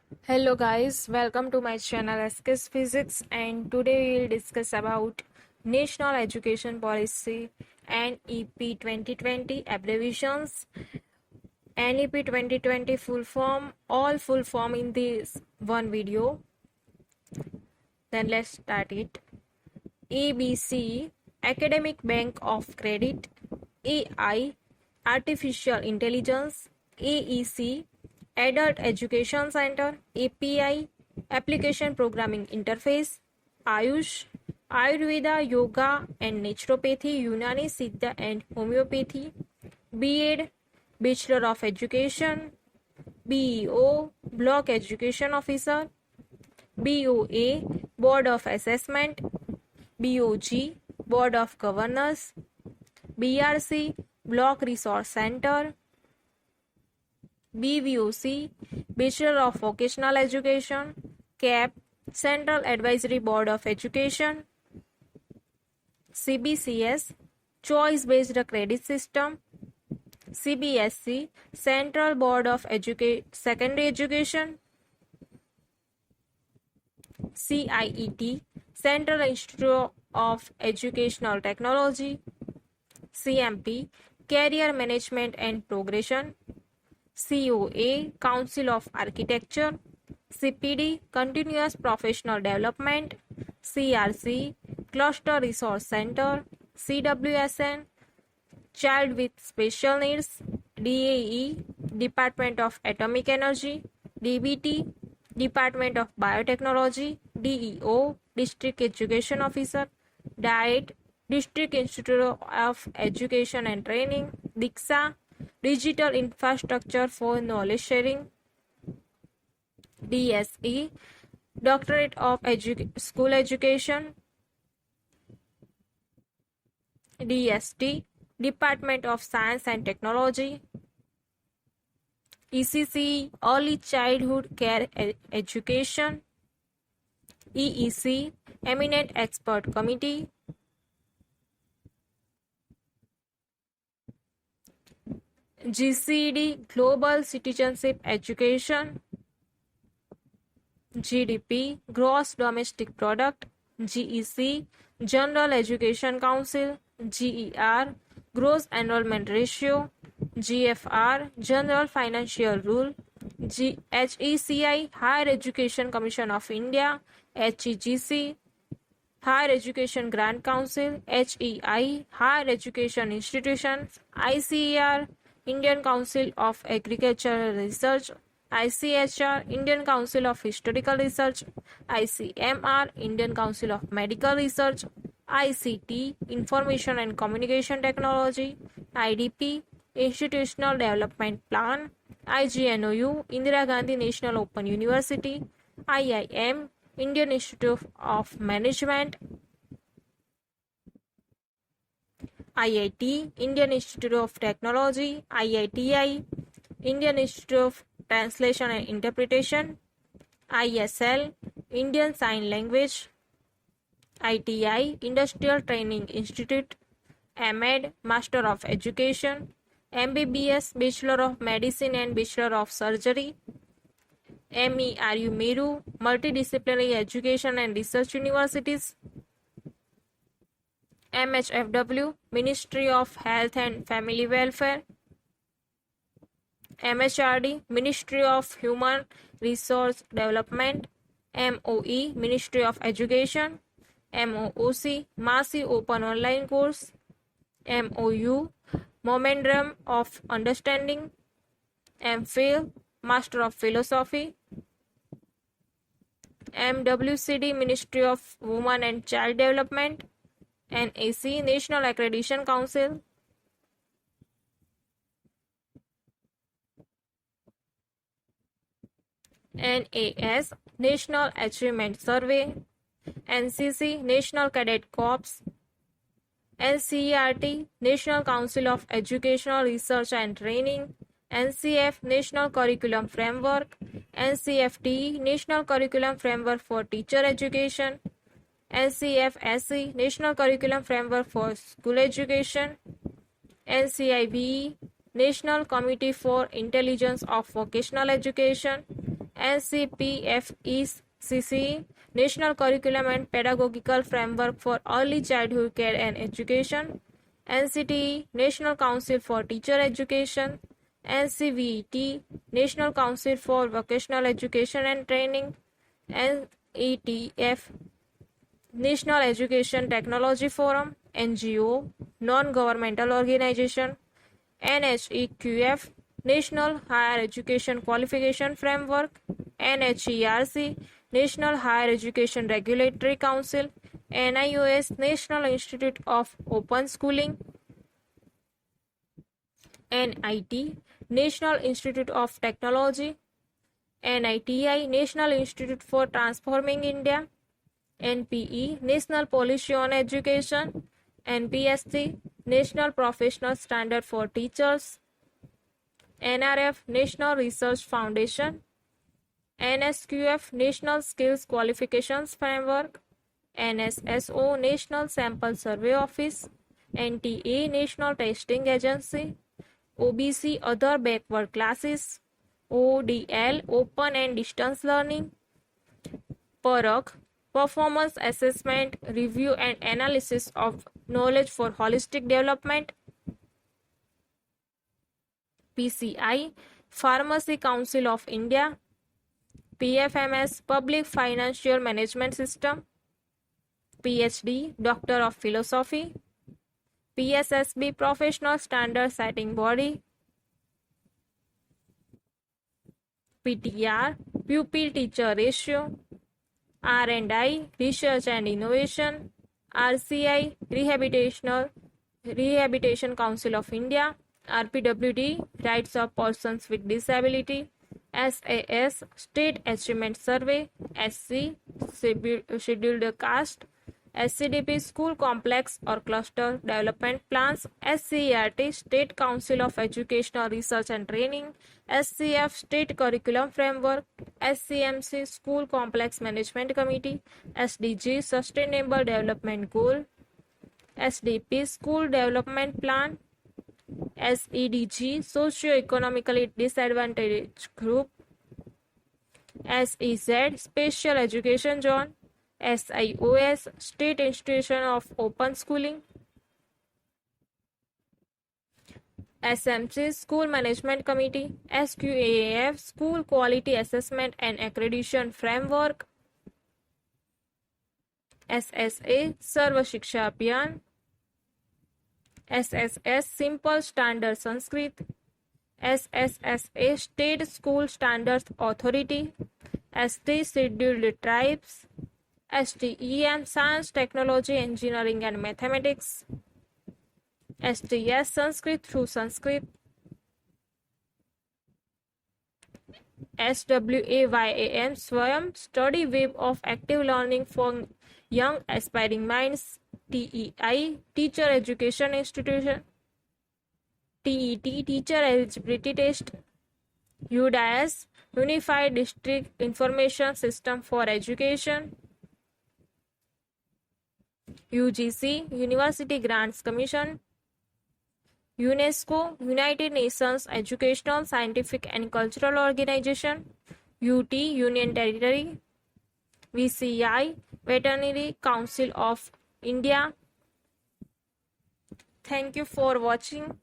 Hello guys, welcome to my channel SKS Physics, and today we will discuss about National Education Policy NEP 2020 abbreviations. NEP 2020 full form, all full form in this one video. Then let's start it. ABC Academic Bank of Credit, AI Artificial Intelligence, AEC Adult Education Center, API Application Programming Interface, Ayush Ayurveda, Yoga and Naturopathy, Unani Siddha and Homeopathy, BEd Bachelor of Education, BEO Block Education Officer, BOA Board of Assessment, BOG Board of Governors, BRC Block Resource Center, BVOC Bachelor of Vocational Education, CAP Central Advisory Board of Education, CBCS Choice Based Credit System, CBSC Central Board of Secondary Education, CIET Central Institute of Educational Technology, CMP Career Management and Progression, COA Council of Architecture, CPD Continuous Professional Development, CRC Cluster Resource Center, CWSN Child with Special Needs, DAE Department of Atomic Energy, DBT Department of Biotechnology, DEO District Education Officer, DIET District Institute of Education and Training, DIXA Digital Infrastructure for Knowledge Sharing, DSE Doctorate of School Education, DST Department of Science and Technology, ECC Early Childhood Care Education, EEC Eminent Expert Committee, GCD Global Citizenship Education, GDP Gross Domestic Product, GEC General Education Council, GER Gross Enrollment Ratio, GFR General Financial Rule, HECI Higher Education Commission of India, HEGC Higher Education Grant Council, HEI Higher Education Institutions, ICAR Indian Council of Agricultural Research, ICHR Indian Council of Historical Research, ICMR Indian Council of Medical Research, ICT Information and Communication Technology, IDP Institutional Development Plan, IGNOU Indira Gandhi National Open University, IIM Indian Institute of Management, IIT Indian Institute of Technology, IITI Indian Institute of Translation and Interpretation, ISL Indian Sign Language, ITI Industrial Training Institute, MEd Master of Education, MBBS Bachelor of Medicine and Bachelor of Surgery, MERU Meru Multidisciplinary Education and Research Universities, MHFW Ministry of Health and Family Welfare, MHRD Ministry of Human Resource Development, MOE Ministry of Education, MOOC Massey Open Online Course, MOU Memorandum of Understanding, MPhil Master of Philosophy, MWCD Ministry of Women and Child Development, NAC National Accreditation Council, NAS National Achievement Survey, NCC National Cadet Corps, NCERT National Council of Educational Research and Training, NCF National Curriculum Framework, NCFTE National Curriculum Framework for Teacher Education, NCFSE National Curriculum Framework for School Education, NCIVE National Committee for Intelligence of Vocational Education, NCPFECC, National Curriculum and Pedagogical Framework for Early Childhood Care and Education, NCTE, National Council for Teacher Education, NCVET, National Council for Vocational Education and Training, NETF, National Education Technology Forum, NGO, Non-Governmental Organization, NHEQF, National Higher Education Qualification Framework, NHERC, National Higher Education Regulatory Council, NIOS, National Institute of Open Schooling, NIT, National Institute of Technology, NITI, National Institute for Transforming India, NPE, National Policy on Education, NPSC, National Professional Standard for Teachers, NRF, National Research Foundation, NSQF, National Skills Qualifications Framework, NSSO, National Sample Survey Office, NTA, National Testing Agency, OBC, Other Backward Classes, ODL, Open and Distance Learning, PERAC, Performance Assessment, Review and Analysis of Knowledge for Holistic Development, PCI, Pharmacy Council of India, PFMS, Public Financial Management System, PhD, Doctor of Philosophy, PSSB, Professional Standard Setting Body, PTR, Pupil Teacher Ratio, R&I, Research and Innovation, RCI, Rehabilitation Council of India, RPWD, Rights of Persons with Disability, SAS, State Achievement Survey, SC, Scheduled Caste, SCDP, School Complex or Cluster Development Plans, SCERT, State Council of Educational Research and Training, SCF, State Curriculum Framework, SCMC, School Complex Management Committee, SDG, Sustainable Development Goal, SDP, School Development Plan, SEDG, Socio-Economically Disadvantaged Group, SEZ, Special Education Zone, SIOS, State Institution of Open Schooling, SMC, School Management Committee, SQAAF, School Quality Assessment and Accreditation Framework, SSA, Sarva Shiksha Abhiyan, SSS, Simple Standard Sanskrit, SSSA, State School Standards Authority, ST, Scheduled Tribes, STEM, Science, Technology, Engineering and Mathematics, STS, Sanskrit through Sanskrit, SWAYAM, Swayam, Study Web of Active Learning for Young Aspiring Minds, TEI, Teacher Education Institution, TET, Teacher Eligibility Test, UDIS, Unified District Information System for Education, UGC, University Grants Commission, UNESCO, United Nations Educational, Scientific and Cultural Organization, UT, Union Territory, VCI, Veterinary Council of India. Thank you for watching.